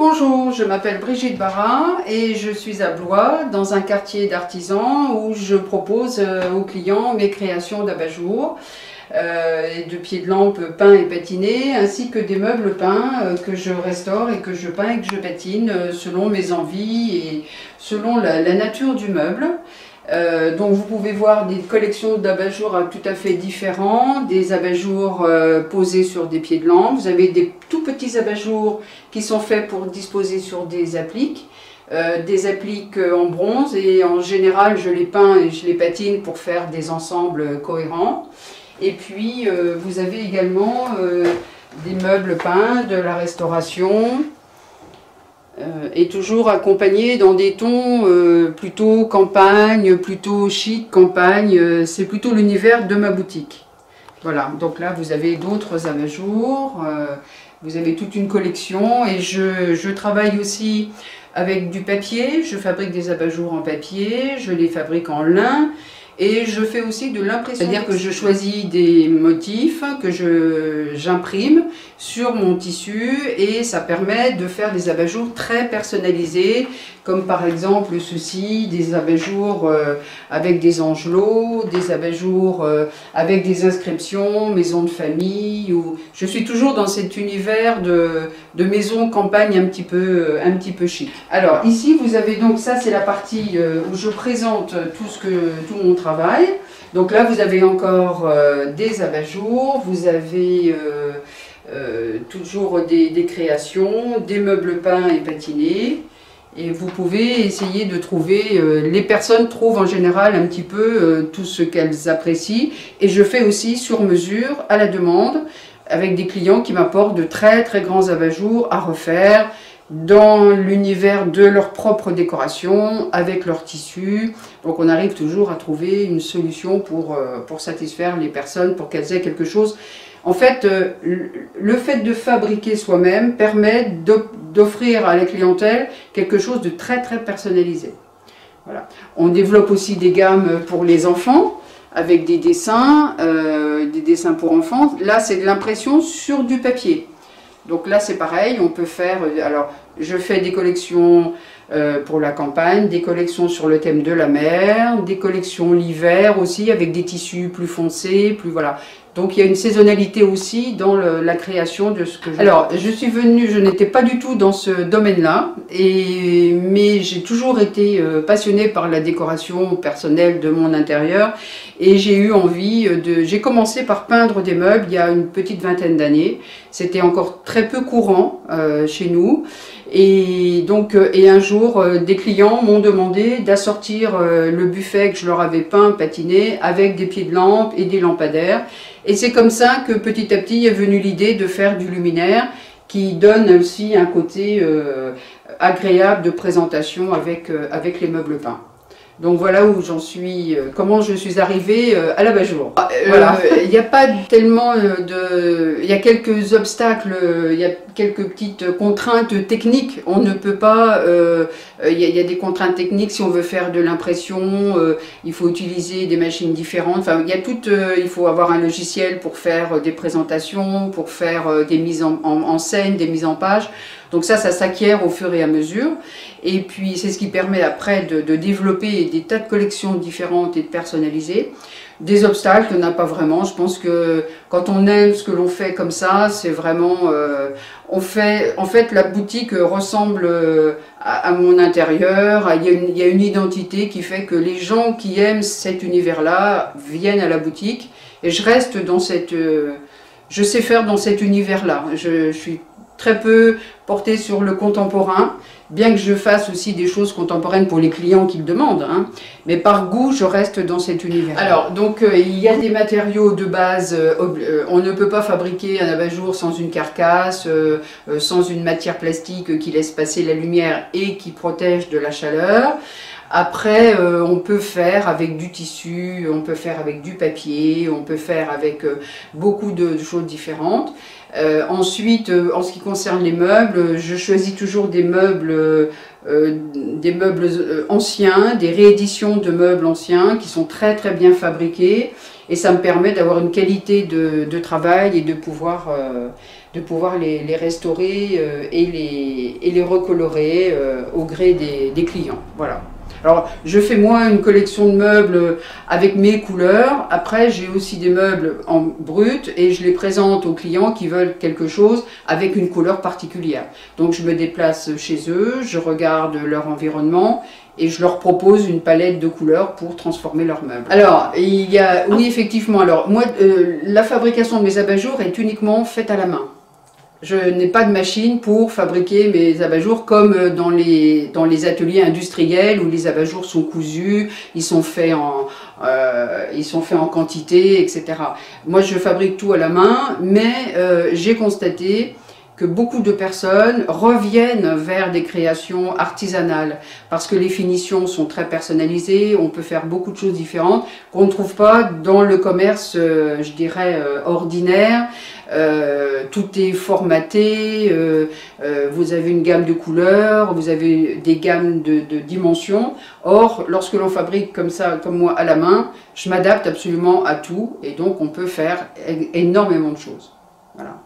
Bonjour, je m'appelle Brigitte Barra et je suis à Blois, dans un quartier d'artisans où je propose aux clients mes créations d'abat-jour, de pieds de lampe peints et patinés, ainsi que des meubles peints que je restaure et que je peins et que je patine selon mes envies et selon la nature du meuble. Donc vous pouvez voir des collections d'abat-jour tout à fait différents, des abat-jour posés sur des pieds de lampe, vous avez des tout petits abat-jour qui sont faits pour disposer sur des appliques en bronze, et en général je les peins et je les patine pour faire des ensembles cohérents. Et puis vous avez également des meubles peints, de la restauration, et toujours accompagné dans des tons plutôt campagne, plutôt chic, campagne, c'est plutôt l'univers de ma boutique. Voilà, donc là vous avez d'autres abat-jour, vous avez toute une collection, et je travaille aussi avec du papier, je fabrique des abat-jour en papier, je les fabrique en lin, et je fais aussi de l'impression, c'est-à-dire que je choisis des motifs que j'imprime sur mon tissu, et ça permet de faire des abat-jour très personnalisés, comme par exemple ceci, des abat-jour avec des angelots, des abat-jour avec des inscriptions, maison de famille, ou je suis toujours dans cet univers de maison campagne un petit peu chic. Alors ici vous avez donc, ça c'est la partie où je présente tout mon travail. Donc là vous avez encore des abat-jour, vous avez toujours des créations, des meubles peints et patinés. Et vous pouvez essayer de trouver, les personnes trouvent en général un petit peu tout ce qu'elles apprécient. Et je fais aussi sur mesure, à la demande, avec des clients qui m'apportent de très très grands abat-jour à refaire dans l'univers de leur propre décoration, avec leur tissu. Donc on arrive toujours à trouver une solution pour satisfaire les personnes, pour qu'elles aient quelque chose. En fait, le fait de fabriquer soi-même permet d'offrir à la clientèle quelque chose de très très personnalisé. Voilà. On développe aussi des gammes pour les enfants, avec des dessins pour enfants. Là, c'est de l'impression sur du papier. Donc là, c'est pareil, on peut faire... Alors, je fais des collections pour la campagne, des collections sur le thème de la mer, des collections l'hiver aussi, avec des tissus plus foncés, plus voilà. Donc il y a une saisonnalité aussi dans la création de ce que je... Alors, je suis venue, je n'étais pas du tout dans ce domaine-là, mais j'ai toujours été passionnée par la décoration personnelle de mon intérieur, et j'ai eu envie j'ai commencé par peindre des meubles il y a une petite vingtaine d'années. C'était encore très peu courant chez nous. Et donc, un jour, des clients m'ont demandé d'assortir le buffet que je leur avais peint, patiné, avec des pieds de lampe et des lampadaires. Et c'est comme ça que petit à petit est venue l'idée de faire du luminaire, qui donne aussi un côté agréable de présentation avec les meubles peints. Donc voilà où j'en suis, comment je suis arrivée à l'abat-jour. Voilà. Il n'y a pas tellement il y a quelques obstacles, il y a quelques petites contraintes techniques. On ne peut pas, il y a des contraintes techniques si on veut faire de l'impression, il faut utiliser des machines différentes. Enfin, il y a il faut avoir un logiciel pour faire des présentations, pour faire des mises en scène, des mises en page. Donc ça s'acquiert au fur et à mesure, et puis c'est ce qui permet après de développer des tas de collections différentes et de personnaliser. Des obstacles, il n'y en a pas vraiment. Je pense que quand on aime ce que l'on fait comme ça, c'est vraiment... en fait, la boutique ressemble à mon intérieur. Il y a une identité qui fait que les gens qui aiment cet univers-là viennent à la boutique, et je reste dans cette... je sais faire dans cet univers-là. Je suis très peu portée sur le contemporain, bien que je fasse aussi des choses contemporaines pour les clients qui le demandent, hein. Mais par goût, je reste dans cet univers. Alors, donc, il y a des matériaux de base, on ne peut pas fabriquer un abat-jour sans une carcasse, sans une matière plastique qui laisse passer la lumière et qui protège de la chaleur. Après, on peut faire avec du tissu, on peut faire avec du papier, on peut faire avec beaucoup de choses différentes. Ensuite, en ce qui concerne les meubles, je choisis toujours des meubles anciens, des rééditions de meubles anciens qui sont très très bien fabriqués, et ça me permet d'avoir une qualité de travail et de pouvoir de pouvoir les restaurer et les recolorer au gré des clients. Voilà. Alors, je fais moi une collection de meubles avec mes couleurs. Après, j'ai aussi des meubles en brut et je les présente aux clients qui veulent quelque chose avec une couleur particulière. Donc, je me déplace chez eux, je regarde leur environnement et je leur propose une palette de couleurs pour transformer leurs meubles. Alors, il y a, oui, effectivement, alors moi, la fabrication de mes abat-jours est uniquement faite à la main. Je n'ai pas de machine pour fabriquer mes abat-jours comme dans les ateliers industriels où les abat-jours sont cousus, ils sont faits en quantité, etc. Moi, je fabrique tout à la main, mais j'ai constaté que beaucoup de personnes reviennent vers des créations artisanales parce que les finitions sont très personnalisées, on peut faire beaucoup de choses différentes qu'on ne trouve pas dans le commerce, je dirais, ordinaire. Tout est formaté, vous avez une gamme de couleurs, vous avez des gammes de dimensions. Or, lorsque l'on fabrique comme ça, comme moi, à la main, je m'adapte absolument à tout et donc on peut faire énormément de choses. Voilà.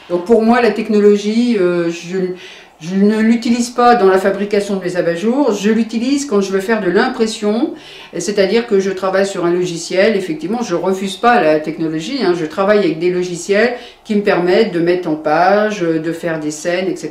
Donc pour moi, la technologie, je ne l'utilise pas dans la fabrication de mes abat-jours, je l'utilise quand je veux faire de l'impression, c'est-à-dire que je travaille sur un logiciel, effectivement, je ne refuse pas la technologie, hein, je travaille avec des logiciels qui me permettent de mettre en page, de faire des scènes, etc.,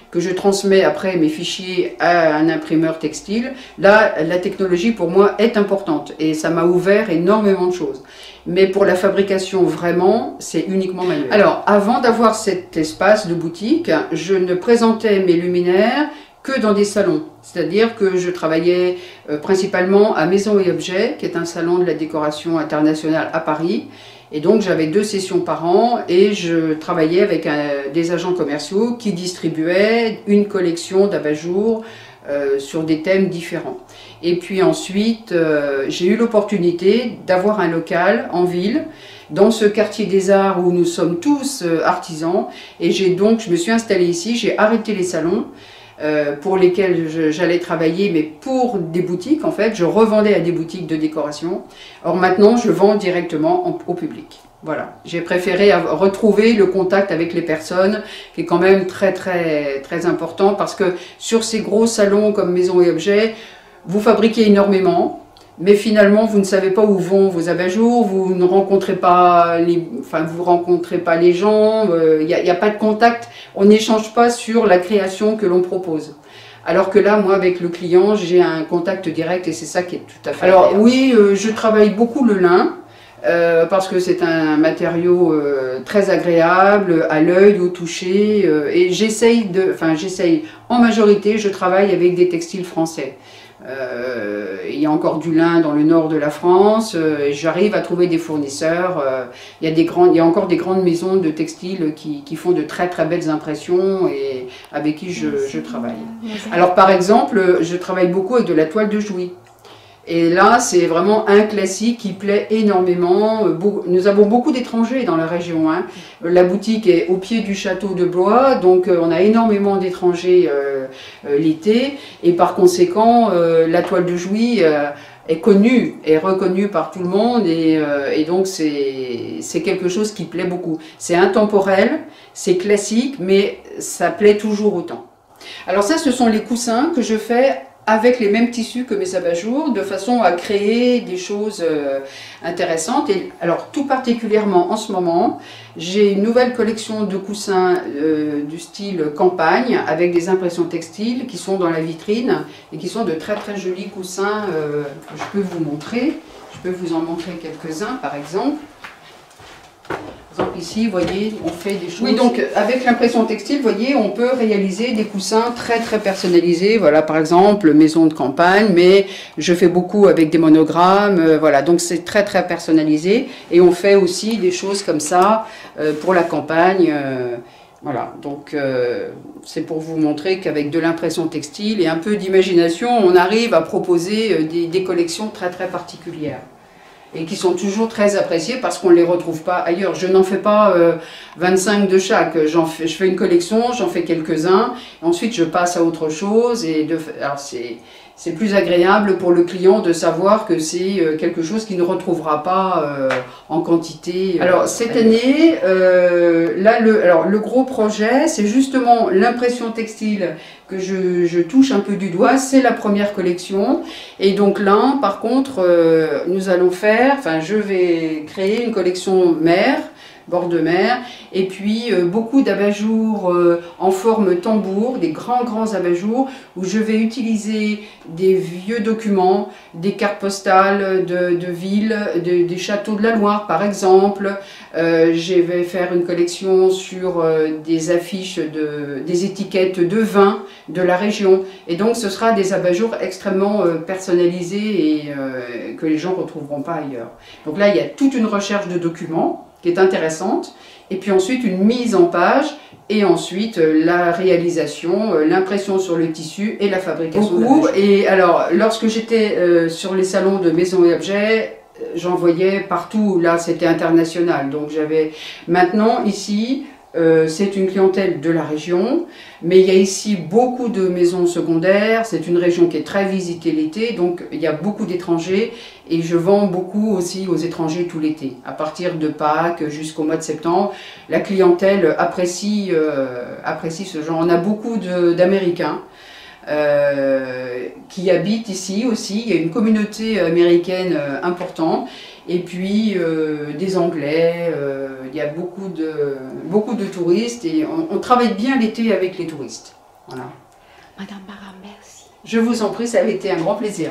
que je transmets après mes fichiers à un imprimeur textile. Là, la technologie pour moi est importante et ça m'a ouvert énormément de choses. Mais pour la fabrication, vraiment, c'est uniquement manuel. Alors, avant d'avoir cet espace de boutique, je ne présentais mes luminaires que dans des salons. C'est-à-dire que je travaillais principalement à Maison et Objets, qui est un salon de la décoration internationale à Paris. Et donc, j'avais 2 sessions par an et je travaillais avec des agents commerciaux qui distribuaient une collection d'abat-jours sur des thèmes différents. Et puis ensuite, j'ai eu l'opportunité d'avoir un local en ville, dans ce quartier des arts où nous sommes tous artisans. Et je me suis installée ici, j'ai arrêté les salons pour lesquels j'allais travailler, mais pour des boutiques en fait. Je revendais à des boutiques de décoration. Or maintenant, je vends directement au public. Voilà, j'ai préféré retrouver le contact avec les personnes, qui est quand même très important, parce que sur ces gros salons comme Maison et Objets, vous fabriquez énormément, mais finalement vous ne savez pas où vont vos abat-jours, vous ne rencontrez pas les gens, il n'y a pas de contact, on n'échange pas sur la création que l'on propose. Alors que là, moi, avec le client, j'ai un contact direct et c'est ça qui est tout à fait agréable. Alors oui, je travaille beaucoup le lin. Parce que c'est un matériau très agréable à l'œil, au toucher, et j'essaye, en majorité, je travaille avec des textiles français. Il y a encore du lin dans le nord de la France, et j'arrive à trouver des fournisseurs. Il y a encore des grandes maisons de textiles qui font de très belles impressions et avec qui je travaille. Alors par exemple, je travaille beaucoup avec de la toile de Jouy. Et là, c'est vraiment un classique qui plaît énormément. Nous avons beaucoup d'étrangers dans la région, hein. La boutique est au pied du château de Blois, donc on a énormément d'étrangers l'été. Et par conséquent, la toile de Jouy est connue, est reconnue par tout le monde. Et donc, c'est quelque chose qui plaît beaucoup. C'est intemporel, c'est classique, mais ça plaît toujours autant. Alors ça, ce sont les coussins que je fais avec les mêmes tissus que mes abat-jours, de façon à créer des choses intéressantes. Et alors, tout particulièrement en ce moment, j'ai une nouvelle collection de coussins du style campagne, avec des impressions textiles qui sont dans la vitrine, et qui sont de très jolis coussins que je peux vous montrer. Je peux vous en montrer quelques-uns, par exemple. Par exemple ici, vous voyez, on fait des choses... Oui, donc avec l'impression textile, vous voyez, on peut réaliser des coussins très personnalisés. Voilà, par exemple, maison de campagne, mais je fais beaucoup avec des monogrammes. Voilà, donc c'est très personnalisé. Et on fait aussi des choses comme ça pour la campagne. Voilà, donc c'est pour vous montrer qu'avec de l'impression textile et un peu d'imagination, on arrive à proposer des collections très particulières. Et qui sont toujours très appréciés parce qu'on ne les retrouve pas ailleurs. Je n'en fais pas 25 de chaque, je fais une collection, j'en fais quelques-uns, ensuite je passe à autre chose. Alors C'est plus agréable pour le client de savoir que c'est quelque chose qu'il ne retrouvera pas en quantité. Alors cette année, le gros projet, c'est justement l'impression textile que je touche un peu du doigt. C'est la première collection. Et donc là, par contre, je vais créer une collection mer, bord de mer, et puis beaucoup d'abat-jours en forme tambour, des grands abat-jours où je vais utiliser des vieux documents, des cartes postales de villes, des châteaux de la Loire par exemple. Je vais faire une collection sur des affiches, des étiquettes de vin de la région, et donc ce sera des abat-jours extrêmement personnalisés et que les gens ne retrouveront pas ailleurs. Donc là il y a toute une recherche de documents qui est intéressante, et puis ensuite une mise en page, et ensuite la réalisation, l'impression sur le tissu et la fabrication. Et alors, lorsque j'étais sur les salons de maisons et objets, j'en voyais partout, là c'était international, donc j'avais maintenant ici, c'est une clientèle de la région, mais il y a ici beaucoup de maisons secondaires, c'est une région qui est très visitée l'été, donc il y a beaucoup d'étrangers et je vends beaucoup aussi aux étrangers tout l'été. À partir de Pâques jusqu'au mois de septembre, la clientèle apprécie ce genre. On a beaucoup d'Américains qui habitent ici aussi, il y a une communauté américaine importante. Et puis des Anglais, il y a beaucoup de touristes et on travaille bien l'été avec les touristes. Voilà. Madame Barra, merci. Je vous en prie, ça a été un grand plaisir.